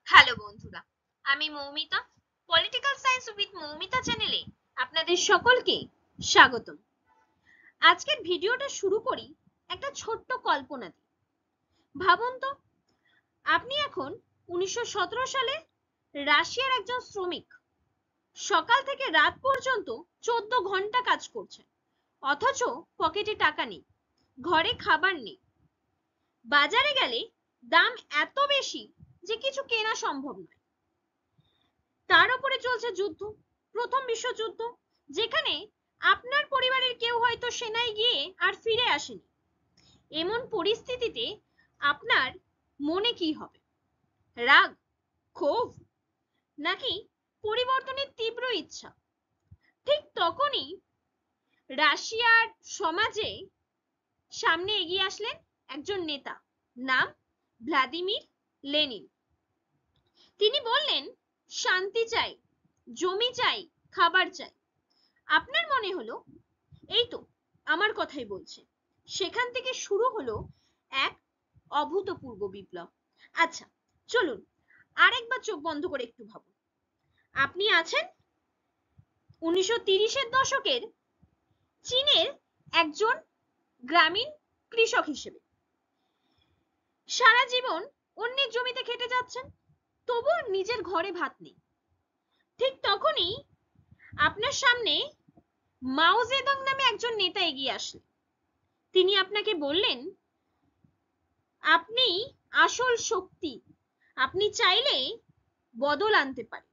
Hello বন্ধুরা, আমি Moumita. Political science with Moumita চ্যানেলে আপনাদের সকলকে স্বাগতম। আজকের ভিডিওটা শুরু করি একটা ছোট্ট কল্পনা দিয়ে। ভাবুন তো, আপনি এখন 1917 সালে রাশিয়ার একজন শ্রমিক। সকাল থেকে রাত পর্যন্ত 14 ঘন্টা কাজ করছেন, অথচ পকেটে টাকা নেই, ঘরে খাবার নেই। বাজারে গেলে দাম এত বেশি যে কিছু কেনা সম্ভব নয়। তার উপরে চলছে যুদ্ধ, প্রথম বিশ্বযুদ্ধ, যেখানে আপনার পরিবারের কেউ হয়তো সেনায় গিয়ে আর ফিরে আসেনি। এমন পরিস্থিতিতে আপনার মনে কি হবে? রাগ, ক্ষোভ, নাকি পরিবর্তনের তীব্র ইচ্ছা? ঠিক তখনই রাশিয়ার সমাজে সামনে এগিয়ে আসলেন একজন নেতা, নাম ভ্লাদিমির লেনিন। তিনি বললেন, শান্তি চাই, জমি চাই, খাবার চাই। আপনার মনে হলো এই তো আমার কথাই বলছে। সেখান থেকে শুরু হলো এক অভূতপূর্ব বিপ্লব। আচ্ছা, চলুন আরেকবার চোখ বন্ধ করে একটু ভাবুন। আপনি আছেন 1930-এর দশকের চীনের একজন গ্রামীণ কৃষক হিসেবে। সারা জীবন অন্যের জমিতে খেটে যাচ্ছেন, তবু নিজের ঘরে ভাত নেই। ঠিক তখনই আপনার সামনে মাও জেদং নামে একজন নেতা এগিয়ে আসলেন। তিনি আপনাকে বললেন, আপনি আসল শক্তি, আপনি চাইলে বদল আনতে পারেন।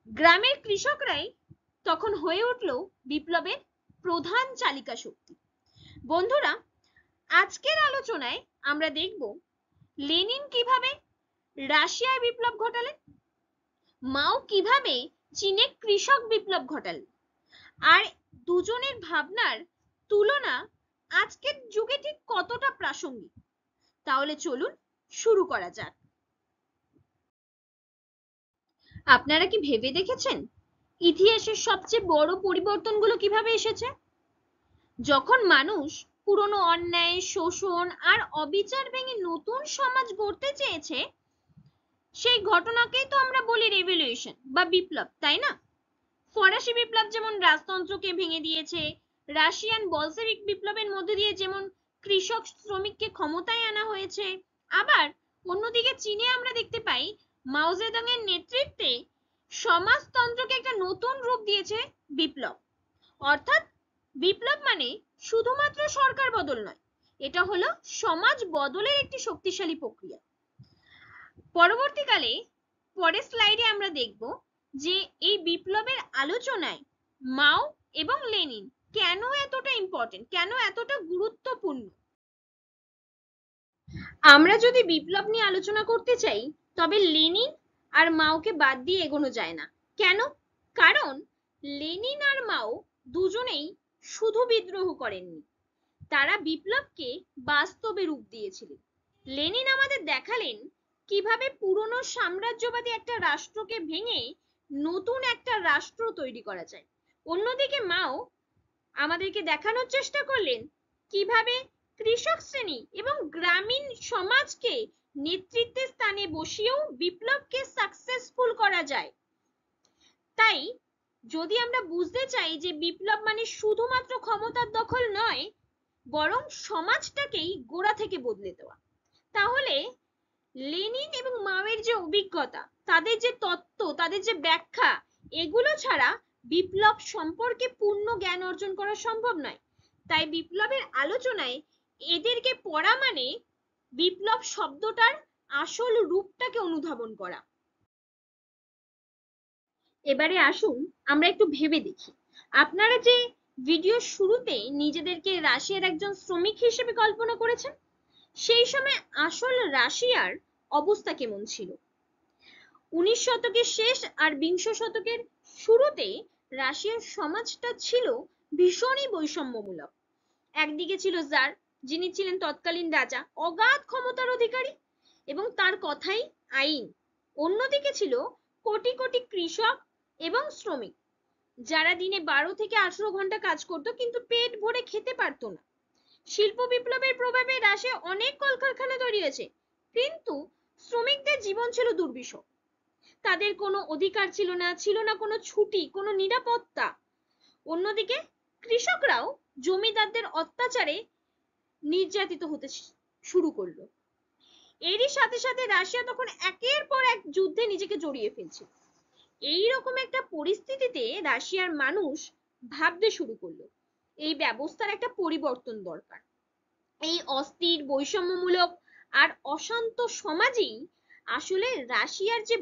গ্রামের কৃষকরাই তখন হয়ে উঠল বিপ্লবের প্রধান চালিকা শক্তি। বন্ধুরা, আজকের আলোচনায় আমরা দেখব লেনিন কিভাবে রাশিয়ায় বিপ্লব ঘটালেন, মাও কিভাবে চীনে কৃষক বিপ্লব ঘটালেন, আর দুজনের ভাবনার তুলনা আজকের যুগে ঠিক কতটা প্রাসঙ্গিক। তাহলে চলুন শুরু করা যাক। আপনারা কি ভেবে দেখেছেন ইতিহাসের সবচেয়ে বড় পরিবর্তনগুলো কিভাবে এসেছে? যখন মানুষ পুরনো অন্যায়, শোষণ আর অবিচার ভেঙে নতুন সমাজ গড়তে চেয়েছে, সেই ঘটনাকেই তো আমরা বলি রেভলিউশন বা বিপ্লব, তাই না? ফরাসি বিপ্লব যেমন রাজতন্ত্রকে ভেঙে দিয়েছে, রাশিয়ান বলশেভিক বিপ্লবের মধ্যে দিয়ে যেমন কৃষক শ্রমিককে ক্ষমতায় আনা হয়েছে, আবার অন্যদিকে চীনে আমরা দেখতে পাই মাও জেদং এর নেতৃত্বে সমাজতন্ত্রকে একটা নতুন রূপ দিয়েছে বিপ্লব। অর্থাৎ বিপ্লব মানে শুধুমাত্র সরকার বদল নয়, এটা হলো সমাজ বদলের একটি শক্তিশালী প্রক্রিয়া। পরবর্তীকালে পরের স্লাইডে আমরা দেখব যে এই বিপ্লবের আলোচনায় মাও এবং লেনিন কেন এতটা ইম্পর্টেন্ট, কেন এতটা গুরুত্বপূর্ণ। আমরা যদি বিপ্লব নিয়ে আলোচনা করতে চাই, তবে লেনিন আর মাওকে বাদ দিয়ে এগোনো যায় না। কেন? কারণ লেনিন আর মাও দুজনেই শুধু বিদ্রোহ করেননি, তারা বিপ্লবকে বাস্তবে রূপ দিয়েছিলেন। লেনিন আমাদের দেখালেন কিভাবে পুরনো সাম্রাজ্যবাদী একটা রাষ্ট্রকে ভেঙে নতুন একটা রাষ্ট্র তৈরি করা যায়। অন্যদিকে মাও আমাদেরকে দেখানোর চেষ্টা করলেন কিভাবে কৃষক শ্রেণী এবং গ্রামীণ সমাজকে নেতৃত্বের স্থানে বসিয়েও বিপ্লবকে সাকসেসফুল করা যায়। তাই যদি আমরা বুঝতে চাই যে বিপ্লব মানে শুধুমাত্র ক্ষমতার দখল নয়, বরং সমাজটাকেই গোড়া থেকে বদলে দেওয়া, তাহলে লেনিন এবং মাওয়ের যে অভিজ্ঞতা, তাদের যে তত্ত্ব, তাদের যে ব্যাখ্যা, এগুলো ছাড়া বিপ্লব সম্পর্কে পূর্ণ জ্ঞান অর্জন করা সম্ভব নয়। তাই বিপ্লবের আলোচনায় এদেরকে পড়া মানে বিপ্লব শব্দটার আসল রূপটাকে অনুধাবন করা। এবারে আসুন আমরা একটু ভেবে দেখি, আপনারা যে ভিডিও শুরুতে নিজেদেরকে রাশিয়ার একজন শ্রমিক হিসেবে কল্পনা করেছেন, সেই সময় আসল রাশিয়ার অবস্থা কেমন ছিল? 19 শতকের শেষ আর 20 শতকের শুরুতে রাশিয়ার সমাজটা ছিল ভীষণই বৈষম্যমূলক। একদিকে ছিল জার, যিনি ছিলেন তৎকালীন রাজা, অগাধ ক্ষমতার অধিকারী এবং তার কথাই আইন। অন্যদিকে ছিল কোটি কোটি কৃষক এবং শ্রমিক, যারা দিনে 12 থেকে 18 ঘন্টা কাজ করত, কিন্তু পেট ভরে খেতে পারতো না। শিল্প বিপ্লবের প্রভাবে রাশিয়ায় অনেক কলকারখানা তৈরি হয়েছে, কিন্তু শ্রমিকদের জীবন ছিল দুর্বিষহ, তাদের কোনো অধিকার ছিল না কোনো ছুটি, কোনো নিরাপত্তা। অন্যদিকে কৃষকরাও জমিদারদের অত্যাচারে নির্যাতিত হতে শুরু করলো। এরই সাথে সাথে রাশিয়া তখন একের পর এক যুদ্ধে নিজেকে জড়িয়ে ফেলছে। এইরকম একটা পরিস্থিতিতে রাশিয়ার মানুষ ভাবতে শুরু করলো এই ব্যবস্থার একটা পরিবর্তন দরকার। এই অস্থির, বৈষম্যমূলক আর অশান্ত সমাজই আসলে রাশিয়ার যে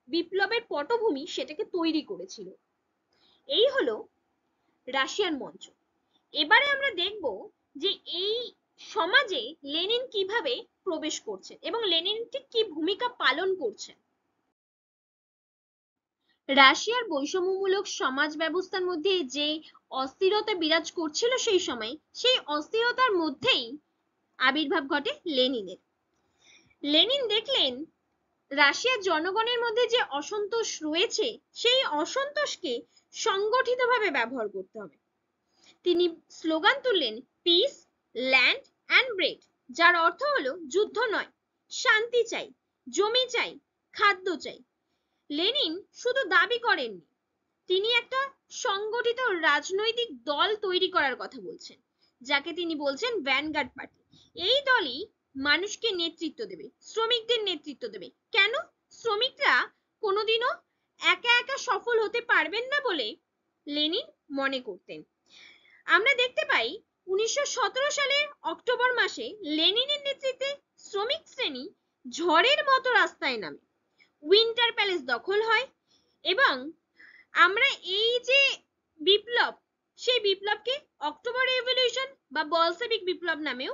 বিপ্লবের পটভূমি সেটাকে তৈরি করেছিল। এই হলো রাশিয়ান মঞ্চ। এবারে আমরা দেখব যে এই সমাজে লেনিন কিভাবে প্রবেশ করছেন এবং লেনিন ঠিক কি ভূমিকা পালন করছেন। রাশিয়ার বৈষম্যমূলক সমাজ ব্যবস্থার মধ্যে যে অস্থিরতা বিরাজ করছিল সেই সময়, সেই অস্থিরতার মধ্যেই আবির্ভাব ঘটে লেনিনের। লেনিন দেখলেন রাশিয়ার জনগণের মধ্যে যে অসন্তোষ রয়েছে, সেই অসন্তোষকে সংগঠিতভাবে ব্যবহার করতে হবে। তিনি স্লোগান তুললেন, পিস, ল্যান্ড অ্যান্ড ব্রেড, যার অর্থ হলো যুদ্ধ নয়, শান্তি চাই, জমি চাই, খাদ্য চাই। লেনিন শুধু দাবি করেননি, তিনি একটা সংগঠিত রাজনৈতিক দল তৈরি করার কথা বলছেন, যাকে তিনি বলছেন ভ্যানগার্ড পার্টি। এই দলই মানুষকে নেতৃত্ব দেবে, শ্রমিকদের নেতৃত্ব দেবে। কেন? শ্রমিকরা কোনোদিনও একা একা সফল হতে পারবেন না বলে লেনিন মনে করতেন। আমরা দেখতে পাই 1917 সালের অক্টোবর মাসে লেনিনের নেতৃত্বে শ্রমিক শ্রেণী ঝড়ের মতো রাস্তায় নামে, উইন্টার প্যালেস দখল হয় এবং আমরা এই যে বিপ্লব, সেই বিপ্লবকে অক্টোবর রেভলিউশন বা বলশেভিক বিপ্লব নামেও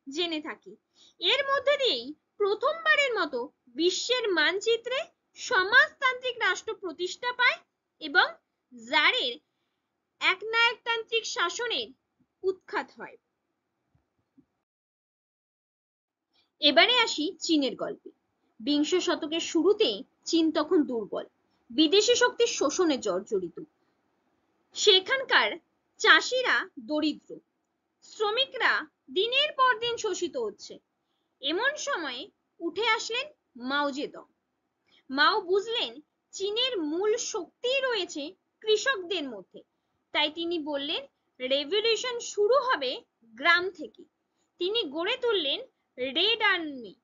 জেনে থাকি। এর মধ্যে দিয়েই প্রথমবারের মতো বিশ্বের মানচিত্রে সমাজতান্ত্রিক রাষ্ট্র প্রতিষ্ঠা পায় এবং জারের একনায়কতান্ত্রিক শাসনের উৎখাত হয়। এবারে আসি চীনের গল্পে। বিংশ শতকের শুরুতে চীন তখন দুর্বল, বিদেশি শক্তির শোষণে জর্জরিত। সেখানকার চাষিরা দরিদ্র, শ্রমিকরা দিনের পর দিন শোষিত হচ্ছে। এমন সময়ে উঠে আসলেন মাও জেদং। মাও বুঝলেন চীনের মূল শক্তি রয়েছে কৃষকদের মধ্যে, তাই তিনি বললেন রেভলিউশন শুরু হবে গ্রাম থেকে। তিনি গড়ে তুললেন রেড আর্মি,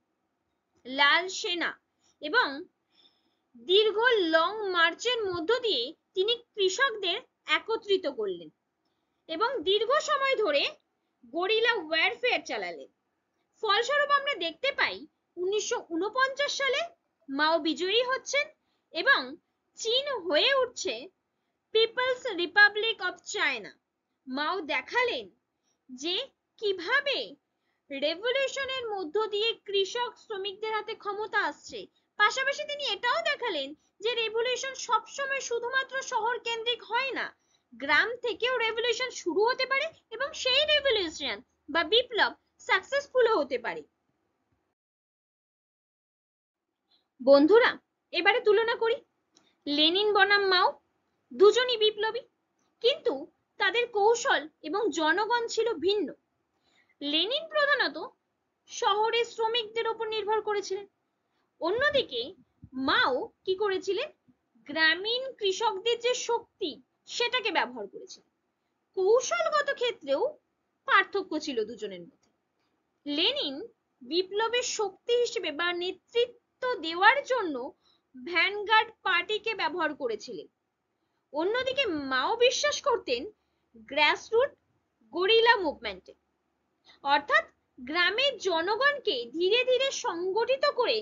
লাল সেনা, এবং দীর্ঘ লং মার্চের মধ্য দিয়ে তিনি কৃষকদের একত্রিত করলেন এবং দীর্ঘ সময় ধরে গরিলা ওয়ারফেয়ার চালালেন। ফলস্বরূপ আমরা দেখতে পাই 1949 সালে মাও বিজয়ী হচ্ছেন এবং চীন হয়ে উঠছে পিপলস রিপাবলিক অফ চায়না। মাও দেখালেন যে কিভাবে রেভলিউশনের মধ্য দিয়ে কৃষক শ্রমিকদের হাতে ক্ষমতা আসছে। পাশাপাশি তিনি এটাও দেখালেন যে রেভলিউশন সবসময় শুধুমাত্র শহর কেন্দ্রিক হয় না, গ্রাম থেকেও রেভলিউশন শুরু হতে পারে এবং সেই রেভলিউশন বা বিপ্লব সাকসেসফুলও হতে পারে। বন্ধুরা, এবারে তুলনা করি লেনিন বনাম মাও। দুজনই বিপ্লবী, কিন্তু তাদের কৌশল এবং জনগণ ছিল ভিন্ন। লেনিন প্রধানত শহরের শ্রমিকদের উপর নির্ভর করেছিলেন, অন্যদিকে মাও কি করেছিলেন, গ্রামীণ কৃষকদের যে শক্তি সেটাকে ব্যবহার করেছিলেন। কৌশলগত ক্ষেত্রেও পার্থক্য ছিল দুজনের মধ্যে। লেনিন বিপ্লবের শক্তি হিসেবে বা নেতৃত্ব দেওয়ার জন্য ভ্যানগার্ড পার্টিকে ব্যবহার করেছিলেন, অন্যদিকে মাও বিশ্বাস করতেন গ্রাসরুট গরিলা মুভমেন্টে, অর্থাৎ গ্রামের জনগণকে ধীরে ধীরে সংগঠিত করে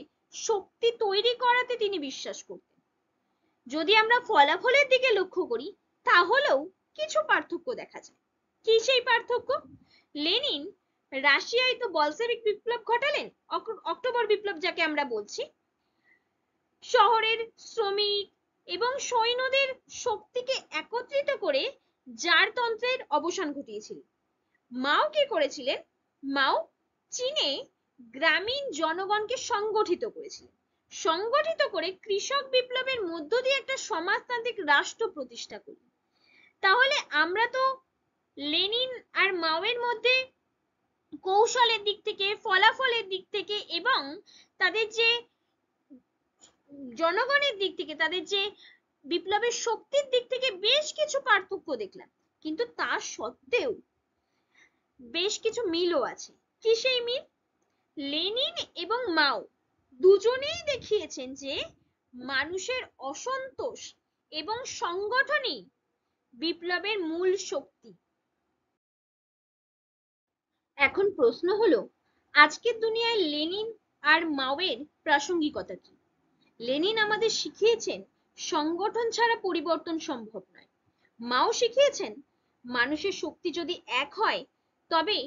শক্তি তৈরি করাতে তিনি বিশ্বাস করতেন। যদি আমরা ফলাফলের দিকে লক্ষ্য করি তাহলেও কিছু পার্থক্য দেখা যায়। কি সেই পার্থক্য? লেনিন রাশিয়ায় তো বলশেভিক বিপ্লব ঘটালেন, অক্টোবর বিপ্লব যাকে আমরা বলছি, শহরের শ্রমিক এবং সৈন্যদের শক্তিকে একত্রিত করে জারতন্ত্রের অবসান ঘটিয়েছিলেন। মাও কি করেছিলেন? মাও চীনে গ্রামীণ জনগণকে সংগঠিত করেছিলেন, সংগঠিত করে কৃষক বিপ্লবের মধ্য দিয়ে একটা সমাজতান্ত্রিক রাষ্ট্র প্রতিষ্ঠা করলেন। তাহলে আমরা তো লেনিন আর মাওয়ের মধ্যে কৌশলের দিক থেকে, ফলাফলের দিক থেকে এবং তাদের যে জনগণের দিক থেকে, তাদের যে বিপ্লবের শক্তির দিক থেকে বেশ কিছু পার্থক্য দেখলাম, কিন্তু তা সত্ত্বেও বেশ কিছু মিলও আছে। কি সেই মিল? লেনিন এবং মাও দুজনেই দেখিয়েছেন যে মানুষের অসন্তোষ এবং সংগঠনই বিপ্লবের মূল শক্তি। এখন প্রশ্ন হলো, আজকের দুনিয়ায় লেনিন আর মাওয়ের প্রাসঙ্গিকতা কি? লেনিন আমাদের শিখিয়েছেন সংগঠন ছাড়া পরিবর্তন সম্ভব নয়। মাও শিখিয়েছেন মানুষের শক্তি যদি এক হয় তবে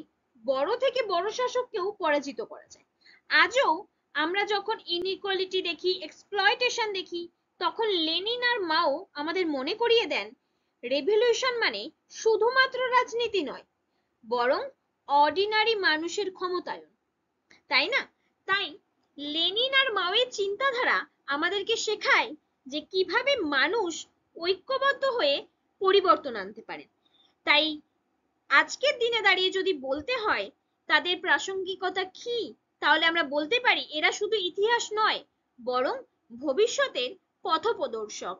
বড় থেকে বড় শাসককেও পরাজিত করা যায়। আজও আমরা যখন ইনইকুয়ালিটি দেখি, এক্সপ্লয়টেশন দেখি, তখন লেনিন আর মাও আমাদের মনে করিয়ে দেন রেভলিউশন মানে শুধুমাত্র রাজনীতি নয়, বরং অর্ডিনারি মানুষের ক্ষমতায়ন, তাই না? তাই লেনিন আর মাওয়ের চিন্তাধারা আমাদেরকে শেখায় যে কিভাবে মানুষ ঐক্যবদ্ধ হয়ে পরিবর্তন আনতে পারে। তাই আজকের দিনে দাঁড়িয়ে যদি বলতে হয় তাদের প্রাসঙ্গিকতা কি, তাহলে আমরা বলতে পারি এরা শুধু ইতিহাস নয়, বরং ভবিষ্যতের পথপ্রদর্শক।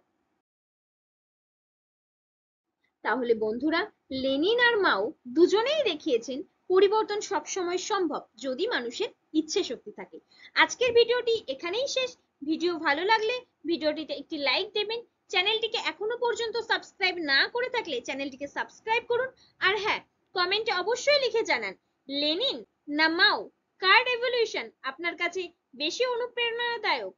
তাহলে বন্ধুরা, লেনিন আর মাও দুজনেই দেখিয়েছেন পরিবর্তন সবসময় সম্ভব যদি মানুষের ইচ্ছে শক্তি থাকে। আজকের ভিডিওটি এখানেই শেষ। ভিডিও ভালো লাগলে ভিডিওটিতে একটি লাইক দেবেন। চ্যানেলটিকে এখনো পর্যন্ত সাবস্ক্রাইব না করে থাকলে চ্যানেলটিকে সাবস্ক্রাইব করুন। আর হ্যাঁ, কমেন্টে অবশ্যই লিখে জানান লেনিন না মাও, কার রেভলিউশন আপনার কাছে বেশি অনুপ্রেরণাদায়ক।